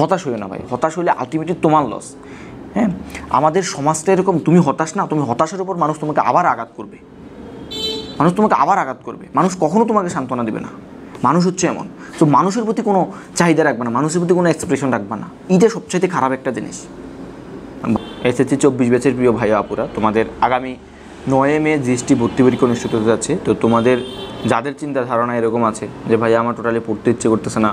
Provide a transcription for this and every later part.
হতাশ হইও না ভাই, হতাশ হইলে আলটিমেটলি তোমার লস। হ্যাঁ, আমাদের সমাজটা এরকম, তুমি হতাশ না, তুমি হতাশের উপর মানুষ তোমাকে আবার আঘাত করবে, মানুষ কখনো তোমাকে সান্ত্বনা দেবে না। মানুষ হচ্ছে এমন, তো মানুষের প্রতি কোনো চাহিদা রাখবে না, মানুষের প্রতি কোনো এক্সপ্রেশন রাখবে না, এটা সবচাইতে খারাপ একটা জিনিস। এসএসসি 24 ব্যাচের প্রিয় ভাই আপুরা, তোমাদের আগামী 9 মে জিএসটি ভর্তি পরীক্ষা অনুষ্ঠিত হতে যাচ্ছে। তো তোমাদের যাদের চিন্তা ধারণা এরকম আছে যে ভাই আমার টোটালি পড়তে ইচ্ছে করতেছে না,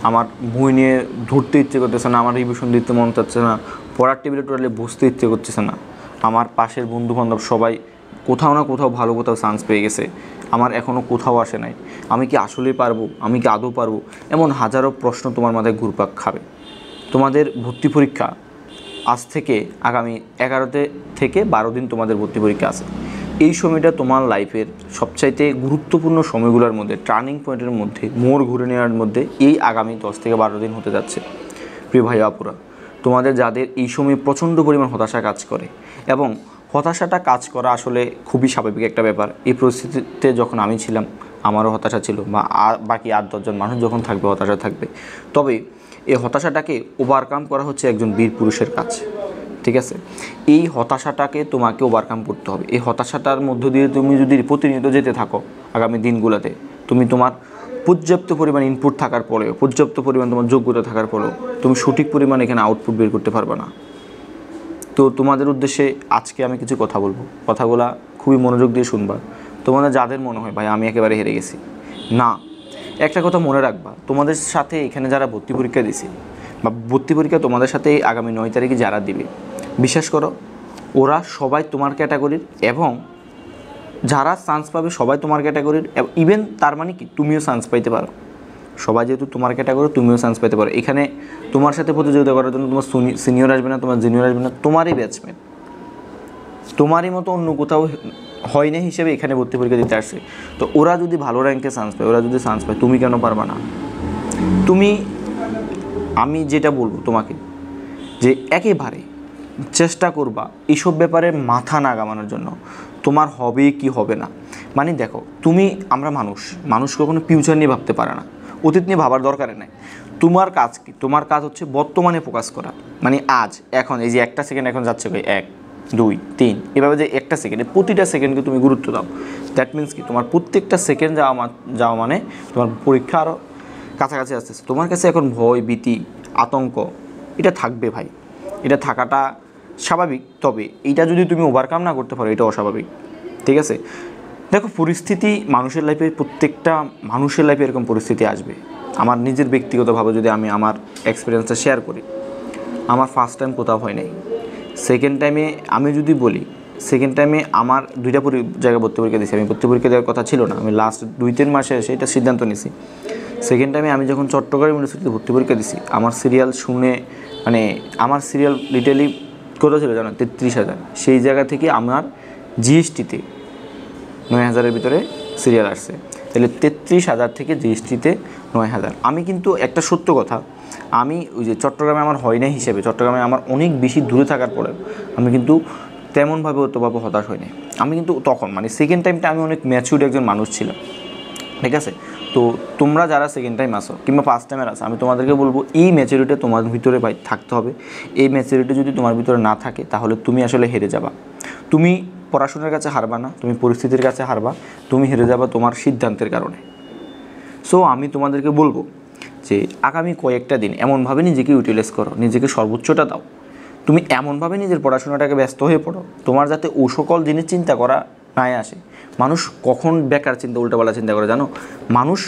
আমার বই নিয়ে ধরতে ইচ্ছে করতেছে না, আমার রিভিশন দিতে মন চাচ্ছে না, পড়ার টেবিলে টোটালি বসতে ইচ্ছে করতেছে না, আমার পাশের বন্ধুবান্ধব সবাই কোথাও না কোথাও ভালো কোথাও চান্স পেয়ে গেছে, আমার এখনও কোথাও আসে নাই, আমি কি আসলেই পারবো, আমি কি আদৌ পারবো, এমন হাজারো প্রশ্ন তোমার মাথায় ঘুরপাক খাবে। তোমাদের ভর্তি পরীক্ষা আজ থেকে আগামী 11 থেকে 12 দিন তোমাদের ভর্তি পরীক্ষা আছে। এই সময়টা তোমার লাইফের সবচাইতে গুরুত্বপূর্ণ সময়গুলোর মধ্যে, টার্নিং পয়েন্টের মধ্যে, মোড় ঘুরে নেওয়ার মধ্যে এই আগামী 10 থেকে 12 দিন হতে যাচ্ছে। প্রিয় ভাই আপুরা, তোমাদের যাদের এই সময় প্রচণ্ড পরিমাণ হতাশা কাজ করে, এবং হতাশাটা কাজ করা আসলে খুবই স্বাভাবিক একটা ব্যাপার। এই পরিস্থিতিতে যখন আমি ছিলাম আমারও হতাশা ছিল, বা বাকি 8-10 জন মানুষ যখন থাকবে হতাশা থাকবে। তবে এই হতাশাটাকে ওভারকাম করা হচ্ছে একজন বীর পুরুষের কাজ, ঠিক আছে? এই হতাশাটাকে তোমাকে ওভারকাম করতে হবে। এই হতাশাটার মধ্য দিয়ে তুমি যদি প্রতিনিয়ত যেতে থাকো আগামী দিনগুলোতে, তুমি তোমার পর্যাপ্ত পরিমাণ ইনপুট থাকার পরেও, পর্যাপ্ত পরিমাণ তোমার যোগ্যতা থাকার পরেও তুমি সঠিক পরিমাণ এখানে আউটপুট বের করতে পারবে না। তো তোমাদের উদ্দেশ্যে আজকে আমি কিছু কথা বলবো, কথাগুলা খুবই মনোযোগ দিয়ে শুনবা। তোমাদের যাদের মনে হয় ভাই আমি একেবারে হেরে গেছি, না, একটা কথা মনে রাখবা, তোমাদের সাথে এখানে যারা ভর্তি পরীক্ষা দিছে, বা ভর্তি পরীক্ষা তোমাদের সাথে আগামী 9 তারিখে যারা দিবে, বিশ্বাস করো ওরা সবাই তোমার ক্যাটাগরির, এবং যারা চান্স পাবে সবাই তোমার ক্যাটাগরির। ইভেন তার মানে কি তুমিও চান্স পাইতে পারো, সবাই যেহেতু তোমার ক্যাটাগরি তুমিও চান্স পেতে পারো। এখানে তোমার সাথে প্রতিযোগিতা করার জন্য তোমার সিনিয়র আসবে না, তোমার জুনিয়র আসবে না, তোমারই ব্যাচমেট, তোমারই মতো অন্য কোথাও হয় না হিসেবে এখানে ভর্তি পরীক্ষা দিতে আসছে। তো ওরা যদি ভালো র্যাঙ্কে চান্স পায়, ওরা যদি চান্স পায়, তুমি কেন পারবা না? আমি যেটা বলবো তোমাকে, যে একেবারে চেষ্টা করবা এইসব ব্যাপারে মাথা না ঘামানোর জন্য। তোমার হবে কি হবে না, মানে দেখো, আমরা মানুষ কখনো ফিউচার নিয়ে ভাবতে পারে না, অতীত নিয়ে ভাবার দরকারে নেই। তোমার কাজ কি? তোমার কাজ হচ্ছে বর্তমানে ফোকাস করা, মানে আজ, এখন, এই যে একটা সেকেন্ড এখন যাচ্ছে, 1, 2, 3, এভাবে যে একটা সেকেন্ডে, প্রতিটা সেকেন্ডকে তুমি গুরুত্ব দাও। দ্যাট মিনস কি, তোমার প্রত্যেকটা সেকেন্ড যাওয়া মানে তোমার পরীক্ষা আরও কাছাকাছি আসতেছে। তোমার কাছে এখন ভয়, ভীতি, আতঙ্ক এটা থাকবে ভাই, এটা থাকাটা স্বাভাবিক। তবে এইটা যদি তুমি ওভারকাম না করতে পারো, এটা অস্বাভাবিক, ঠিক আছে? দেখো, পরিস্থিতি মানুষের লাইফে, প্রত্যেকটা মানুষের লাইফে এরকম পরিস্থিতি আসবে। আমার নিজের ব্যক্তিগতভাবে যদি আমি আমার এক্সপিরিয়েন্সটা শেয়ার করি, আমার ফার্স্ট টাইম কোথাও হয় নাই। সেকেন্ড টাইমে আমি যদি বলি, সেকেন্ড টাইমে আমার 2টা জায়গায় ভর্তি পরীক্ষা দিয়েছি। আমি ভর্তি পরীক্ষা দেওয়ার কথা ছিল না, আমি লাস্ট 2-3 মাসে এসে এটা সিদ্ধান্ত নিয়েছি। সেকেন্ড টাইমে আমি যখন চট্টগ্রাম ইউনিভার্সিটিতে ভর্তি পরীক্ষা দিয়েছি, আমার সিরিয়াল শুনে, মানে আমার সিরিয়াল লিটারলি কত ছিল জানো? 33,000। সেই জায়গা থেকে আমার জিএসটিতে 9,000-এর ভিতরে সিরিয়াল আসছে। তাহলে 33,000 থেকে জিএসটিতে 9,000। আমি কিন্তু একটা সত্য কথা, আমি ওই যে চট্টগ্রামে আমার হয় না হিসেবে, চট্টগ্রামে আমার অনেক বেশি দূরে থাকার পরে আমি কিন্তু তেমনভাবে অতভাবে হতাশ হয়নি। আমি কিন্তু তখন, মানে সেকেন্ড টাইমটা আমি অনেক ম্যাচিউর একজন মানুষ ছিলাম, ঠিক আছে? তো তোমরা যারা সেকেন্ড টাইম আসো কিংবা ফার্স্ট টাইমের আসো, আমি তোমাদেরকে বলবো এই ম্যাচুরিটি তোমার ভিতরে থাকতে হবে। এই ম্যাচুরিটি যদি তোমার ভিতরে না থাকে, তাহলে তুমি আসলে হেরে যাবা। তুমি পড়াশোনার কাছে হারবা না, তুমি পরিস্থিতির কাছে হারবা, তুমি হেরে যাবা তোমার সিদ্ধান্তের কারণে। সো আমি তোমাদেরকে বলবো যে আগামী কয়েকটা দিন এমনভাবে নিজেকে ইউটিলাইজ করো, নিজেকে সর্বোচ্চটা দাও। তুমি এমনভাবে নিজের পড়াশোনাটাকে ব্যস্ত হয়ে পড়ো, তোমার যাতে ও সকল জিনিস চিন্তা করা নাই আসে। মানুষ কখন বেকার চিন্তা, উল্টাপাল্টা চিন্তা করে জানো? মানুষ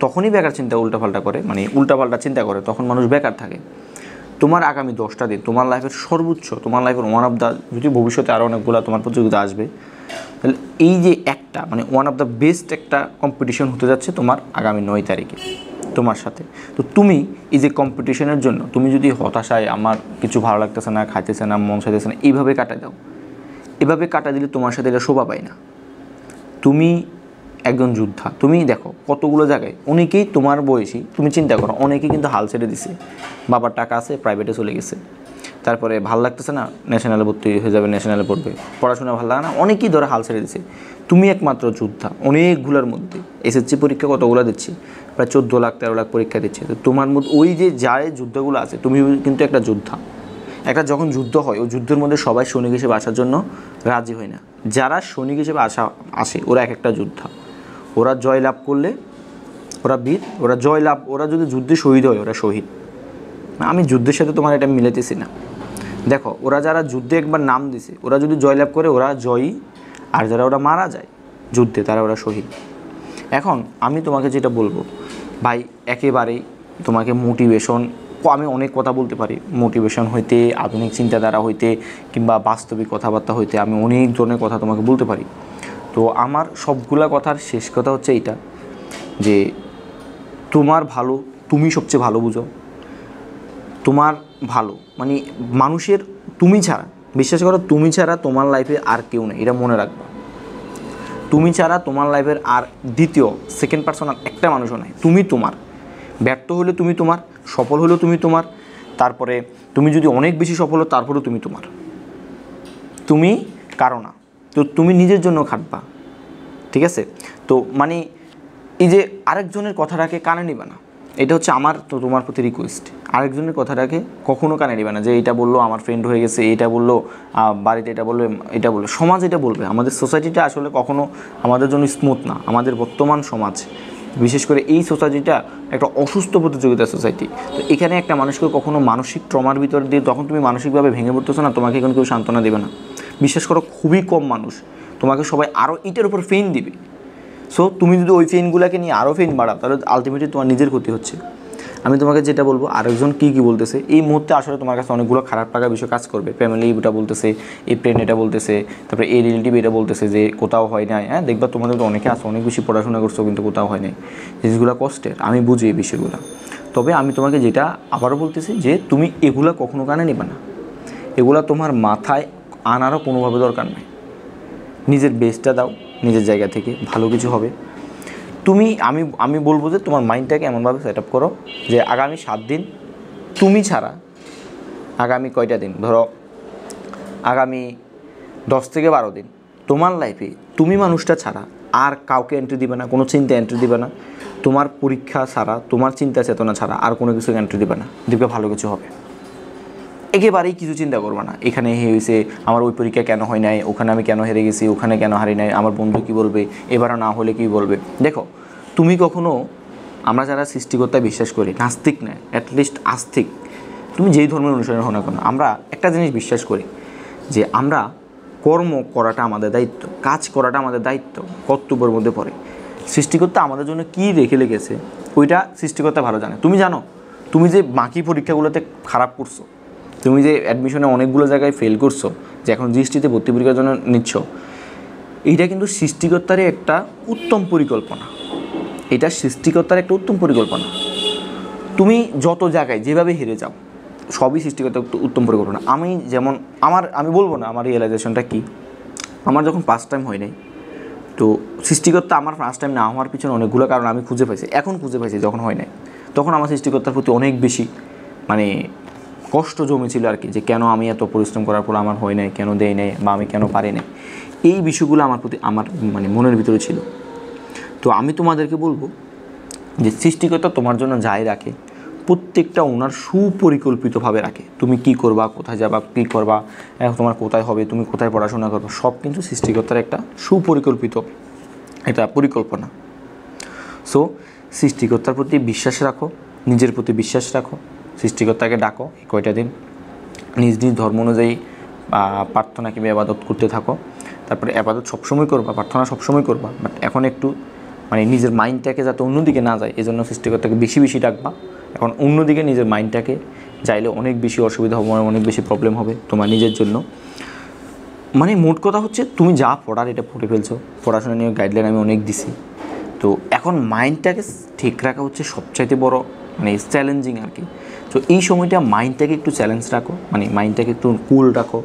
তখনই বেকার চিন্তা উল্টাপাল্টা করে, মানে উল্টাপাল্টা চিন্তা করে, তখন মানুষ বেকার থাকে। তোমার আগামী 10টা দিন তোমার লাইফের সর্বোচ্চ, তোমার লাইফের ওয়ান অফ দ্য, যদি ভবিষ্যতে আরও অনেকগুলো তোমার প্রতিযোগিতা আসবে, তাহলে এই যে একটা, মানে ওয়ান অফ দ্য বেস্ট একটা কম্পিটিশন হতে যাচ্ছে তোমার আগামী 9 তারিখে তোমার সাথে। তো তুমি এই যে কম্পিটিশনের জন্য, তুমি যদি হতাশায়, আমার কিছু ভালো লাগতেছে না, খাইতেছে না, মন চাইতেছে না, এইভাবে কাটা দাও। এভাবে কাটা দিলে তোমার সাথে এটা শোভা পায় না। তুমি একজন যোদ্ধা। তুমি দেখো কতগুলো জায়গায় অনেকেই তোমার বয়সী, তুমি চিন্তা করো, অনেকেই কিন্তু হাল ছেড়ে দিছে, বাবার টাকা আছে, প্রাইভেটে চলে গেছে, তারপরে ভাল লাগতেছে না, ন্যাশনালে ভর্তি হয়ে যাবে, ন্যাশনালে পড়বে, পড়াশোনা ভালো লাগে না, অনেকেই ধরে হাল ছেড়ে দিচ্ছে। তুমি একমাত্র যোদ্ধা অনেকগুলোর মধ্যে। এসএসসি পরীক্ষা কতগুলো দিচ্ছি, প্রায় 14 লাখ 13 লাখ পরীক্ষা দিচ্ছে। তো তোমার মধ্যে ওই যে যার যুদ্ধগুলো আছে, তুমি কিন্তু একটা যোদ্ধা। একটা যখন যুদ্ধ হয়, ওই যুদ্ধের মধ্যে সবাই সৈনিক হিসেবে আসার জন্য রাজি হয় না। যারা সৈনিক হিসেবে আসে ওরা এক একটা যোদ্ধা। ওরা জয়লাভ করলে ওরা বীর, ওরা জয়লাভ, ওরা যদি যুদ্ধে শহীদ হয় ওরা শহীদ। আমি যুদ্ধের সাথে তোমার এটা মিলাইতেছি না। দেখো, ওরা যারা যুদ্ধে একবার নাম দিছে, ওরা যদি জয়লাভ করে ওরা জয়ী, আর যারা ওরা মারা যায় যুদ্ধে তারা ওরা শহীদ। এখন আমি তোমাকে যেটা বলবো ভাই, একেবারেই তোমাকে মোটিভেশন, আমি অনেক কথা বলতে পারি, মোটিভেশন হইতে, আধুনিক চিন্তাধারা হইতে, কিংবা বাস্তবিক কথাবার্তা হইতে আমি অনেক ধরনের কথা তোমাকে বলতে পারি। তো আমার সবগুলা কথার শেষ কথা হচ্ছে এইটা, যে তোমার ভালো তুমি সবচেয়ে ভালো বুঝো। তোমার ভালো মানে মানুষের, তুমি ছাড়া, বিশ্বাস করো, তুমি ছাড়া তোমার লাইফে আর কেউ নেই, এটা মনে রাখবা। তুমি ছাড়া তোমার লাইফের আর দ্বিতীয় সেকেন্ড পার্সন আর একটা মানুষও নাই। তুমি তোমার, ব্যর্থ হলে তুমি তোমার, সফল হলেও তুমি তোমার, তারপরে তুমি যদি অনেক বেশি সফল হো তারপরেও তুমি তোমার। তুমি কারো না। তো তুমি নিজের জন্য খাটবা, ঠিক আছে? তো মানে এই যে আরেকজনের কথাটাকে কানে নিবা না, এটা হচ্ছে আমার তো তোমার প্রতি রিকোয়েস্ট। আরেকজনের কথাটাকে কখনো কানে নিবে না, যে এটা বললো আমার ফ্রেন্ড হয়ে গেছে, এটা বললো বাড়িতে, এটা বললো, এটা বললো, সমাজ এটা বলবে। আমাদের সোসাইটিটা আসলে কখনো আমাদের জন্য স্মুথ না। আমাদের বর্তমান সমাজ, বিশেষ করে এই সোসাইটিটা একটা অসুস্থ প্রতিযোগিতা সোসাইটি। তো এখানে একটা মানুষকে কখনো মানসিক ট্রমার ভিতর দিয়ে যখন তুমি মানসিকভাবে ভেঙে পড়তেছো না, তোমাকে এখন কেউ সান্ত্বনা দেবে না। বিশ্বাস করো, খুবই কম মানুষ। তোমাকে সবাই আরও এটার উপর ফেইন দিবে। সো তুমি যদি ওই ফেইনগুলোকে নিয়ে আরও ফেইন বাড়াও, তাহলে আলটিমেটলি তোমার নিজের ক্ষতি হচ্ছে। আমি তোমাকে যেটা বলবো, আরেকজন কী বলতেছে এই মুহূর্তে, আসলে তোমার কাছে অনেকগুলো খারাপ লাগা বিষয় কাজ করবে। ফ্যামিলি এটা বলতেছে, এই ফ্রেন্ড এটা বলতেছে, তারপরে এই রিলেটিভ এটা বলতেছে যে কোথাও হয় নাই। হ্যাঁ, দেখবা তোমাদের তো অনেকে আছে, অনেক বেশি পড়াশোনা করছো কিন্তু কোথাও হয় নাই। জিনিসগুলো কষ্টের, আমি বুঝি এই বিষয়গুলো। তবে আমি তোমাকে যেটা আবারও বলতেছি, যে তুমি এগুলা কখনো কানে নিবা না। এগুলা তোমার মাথায় আনারও কোনোভাবে দরকার নেই। নিজের বেস্টটা দাও, নিজের জায়গা থেকে ভালো কিছু হবে। তুমি আমি বলবো যে তোমার মাইন্ডটাকে এমনভাবে সেট আপ করো যে আগামী 7 দিন তুমি ছাড়া, আগামী কয়টা দিন, ধরো আগামী 10 থেকে 12 দিন তোমার লাইফে তুমি মানুষটা ছাড়া আর কাউকে এন্ট্রি দিবে না, কোনো চিন্তা এন্ট্রি দিবে না। তোমার পরীক্ষা ছাড়া, তোমার চিন্তা চেতনা ছাড়া আর কোনো কিছু এন্ট্রি দিবে না। দেখবে ভালো কিছু হবে। একেবারেই কিছু চিন্তা করবে না, এখানে হয়েছে, আমার ওই পরীক্ষা কেন হয় নাই, ওখানে আমি কেন হেরে গেছি, ওখানে কেন হারি নাই, আমার বন্ধু কী বলবে, এবারও না হলে কী বলবে। দেখো, তুমি কখনো, আমরা যারা সৃষ্টিকর্তায় বিশ্বাস করি, নাস্তিক নয়, অ্যাটলিস্ট আস্তিক, তুমি যেই ধর্মের অনুসরণ হো না কেন, আমরা একটা জিনিস বিশ্বাস করি, যে আমরা কর্ম করাটা আমাদের দায়িত্ব, কাজ করাটা আমাদের দায়িত্ব, কর্তব্যের মধ্যে পড়ে। সৃষ্টিকর্তা আমাদের জন্য কী রেখে লেগেছে ওইটা সৃষ্টিকর্তা ভালো জানে। তুমি জানো, তুমি যে বাকি পরীক্ষাগুলোতে খারাপ করছো, তুমি যে অ্যাডমিশনে অনেকগুলো জায়গায় ফেল করছো, যে এখন জিএসটিতে ভর্তি পরীক্ষার জন্য নিচ্ছ, এইটা কিন্তু সৃষ্টিকর্তারই একটা উত্তম পরিকল্পনা। এটা সৃষ্টিকর্তার একটা উত্তম পরিকল্পনা। তুমি যত জায়গায় যেভাবে হেরে যাও, সবই সৃষ্টিকর্তার উত্তম পরিকল্পনা। আমি বলবো না আমার রিয়েলাইজেশনটা কী। আমার যখন ফার্স্ট টাইম হয় নাই, তো সৃষ্টিকর্তা আমার ফার্স্ট টাইম না হওয়ার পিছনে অনেকগুলো কারণ আমি খুঁজে পাইছি, এখন খুঁজে পাইছি। যখন হয় নাই, তখন আমার সৃষ্টিকর্তার প্রতি অনেক বেশি মানে কষ্ট জমেছিল আর কি, যে কেন আমি এত পরিশ্রম করার পর আমার হয় নাই, কেন দেয় নাই, বা আমি কেন পারি নাই। এই বিষয়গুলো আমার প্রতি আমার মানে মনের ভিতরে ছিল। তো আমি তোমাদেরকে বলবো যে সৃষ্টিকর্তা তোমার জন্য যাই রাখে, প্রত্যেকটা ওনার সুপরিকল্পিতভাবে রাখে। তুমি কি করবা, কোথায় যাবা, কী করবা, তোমার কোথায় হবে, তুমি কোথায় পড়াশোনা করবা, সব কিন্তু সৃষ্টিকর্তার একটা সুপরিকল্পিত একটা পরিকল্পনা। সো সৃষ্টিকর্তার প্রতি বিশ্বাস রাখো, নিজের প্রতি বিশ্বাস রাখো, সৃষ্টিকর্তাকে ডাকো এই কয়টা দিন, নিজ নিজ ধর্ম অনুযায়ী প্রার্থনা কিংবা আবাদত করতে থাকো। তারপরে আবাদত সবসময় করবা, প্রার্থনা সবসময় করবা, বাট এখন একটু মানে নিজের মাইন্ডটাকে যাতে অন্যদিকে না যায়, এই জন্য সৃষ্টিকর্তাকে বেশি বেশি ডাকবা। এখন অন্যদিকে নিজের মাইন্ডটাকে যাইলে অনেক বেশি অসুবিধা হবে, অনেক বেশি প্রবলেম হবে তোমার নিজের জন্য। মানে মোট কথা হচ্ছে, তুমি যা পড়ার এটা পড়ে ফেলছো, পড়াশোনা নিয়ে গাইডলাইন আমি অনেক দিছি। তো এখন মাইন্ডটাকে ঠিক রাখা হচ্ছে সবচাইতে বড় মানে চ্যালেঞ্জিং আর কি। তো এই সময়টা মাইন্ডটাকে একটু চ্যালেঞ্জ রাখো, মানে মাইন্ডটাকে একটু কুল রাখো।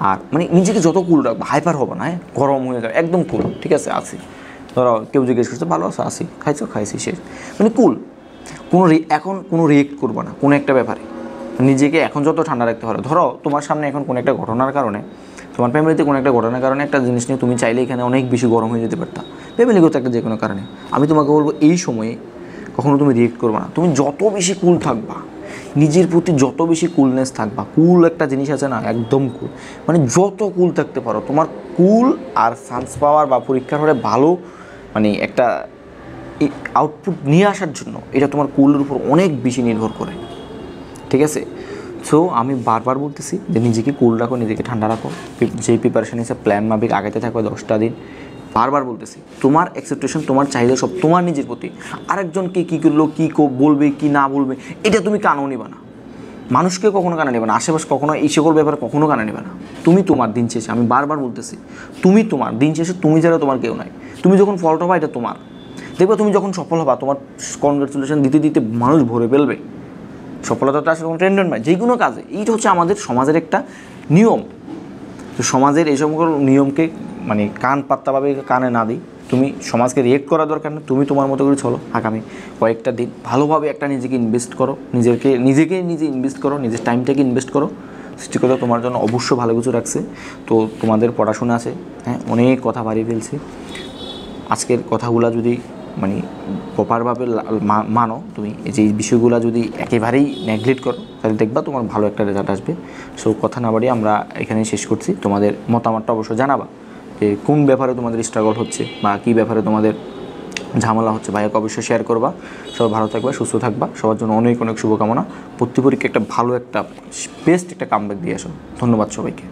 আর মানে নিজেকে যত কুল রাখবো, হাইপার হবো না, গরম হয়ে যাবে, একদম কুল, ঠিক আছে আসি। ধরো কেউ জিজ্ঞেস করছে ভালো আছো, আসি, খাইছো, খাইছি, শেষ, মানে কুল। এখন কোনো রিয়েক্ট করবো না কোনো একটা ব্যাপারে। নিজেকে এখন যত ঠান্ডা রাখতে পারো, ধরো তোমার সামনে এখন কোনো একটা ঘটনার কারণে, তোমার ফ্যামিলিতে কোনো একটা ঘটনার কারণে একটা জিনিস নিয়ে তুমি চাইলে এখানে অনেক বেশি গরম হয়ে যেতে পারতা, ফ্যামিলিগত একটা যে কোনো কারণে। আমি তোমাকে বলবো এই সময়ে কখনো তুমি রিয়েক্ট করবে না। তুমি যত বেশি কুল থাকবা, নিজের প্রতি যত বেশি কুলনেস থাকবা, কুল একটা জিনিস আছে না, একদম কুল, মানে যত কুল থাকতে পারো, তোমার কুল আর চান্স পাওয়ার বা পরীক্ষার হলে ভালো মানে একটা আউটপুট নিয়ে আসার জন্য এটা তোমার কুলের উপর অনেক বেশি নির্ভর করে, ঠিক আছে? সো আমি বারবার বলতেছি যে নিজেকে কুল রাখো, নিজেকে ঠান্ডা রাখো, যেই প্রিপারেশন হিসেবে প্ল্যান মাফিক আগাতে থাকো 10টা দিন। বারবার বলতেছি তোমার এক্সপেকটেশন, তোমার চাহিদা সব তোমার নিজের প্রতি। আরেকজনকে কী করলো, কী বলবে কি না বলবে এটা তুমি কানও নিবা না, মানুষকে কখনো কানে নেবে না, আশেপাশে কখনো এই সকল ব্যাপারে কখনো কানে নেবে না। তুমি তোমার দিন শেষে, আমি বারবার বলতেছি, তুমি তোমার দিন শেষে তুমি যারা, তোমার কেউ নাই। তুমি যখন ফলটা হবা এটা তোমার, দেখবে তুমি যখন সফল হবা তোমার কনগ্রাচুলেশন দিতে দিতে মানুষ ভরে ফেলবে। সফলতাটা আসলে কোনো ট্রেন্ড নয়, যে কোনো কাজে। এইটা হচ্ছে আমাদের সমাজের একটা নিয়ম। তো সমাজের এই সকল নিয়মকে মানে কান পাত্তাভাবে কানে না দিই, তুমি সমাজকে রিয়েক্ট করার দরকার নেই, তুমি তোমার মতো করে চলো। আগামী কয়েকটা দিন ভালোভাবে একটা নিজেকে ইনভেস্ট করো, নিজে ইনভেস্ট করো, নিজের টাইমটাকে ইনভেস্ট করো। সৃষ্টিকর্তা তোমার জন্য অবশ্যই ভালো কিছু রাখছে। তো তোমাদের পড়াশোনা আছে, হ্যাঁ, অনেক কথা বাড়িয়ে ফেলছি। আজকের কথাগুলো যদি মানে প্রপারভাবে মানো, তুমি এই যে বিষয়গুলো যদি একেবারেই নেগলেক্ট করো, তাহলে দেখবা তোমার ভালো একটা রেজাল্ট আসবে। সো কথা না বাড়িয়ে আমরা এখানেই শেষ করছি। তোমাদের মতামতটা অবশ্যই জানাবা যে কোন ব্যাপারে তোমাদের স্ট্রাগল হচ্ছে বা কী ব্যাপারে তোমাদের ঝামেলা হচ্ছে, ভাইয়াকে অবশ্যই শেয়ার করবা। সবাই ভালো থাকবা, সুস্থ থাকবা, সবার জন্য অনেক অনেক শুভকামনা। প্রতি পরীক্ষা একটা ভালো একটা বেস্ট একটা কামব্যাক দিয়ে আসো। ধন্যবাদ সবাইকে।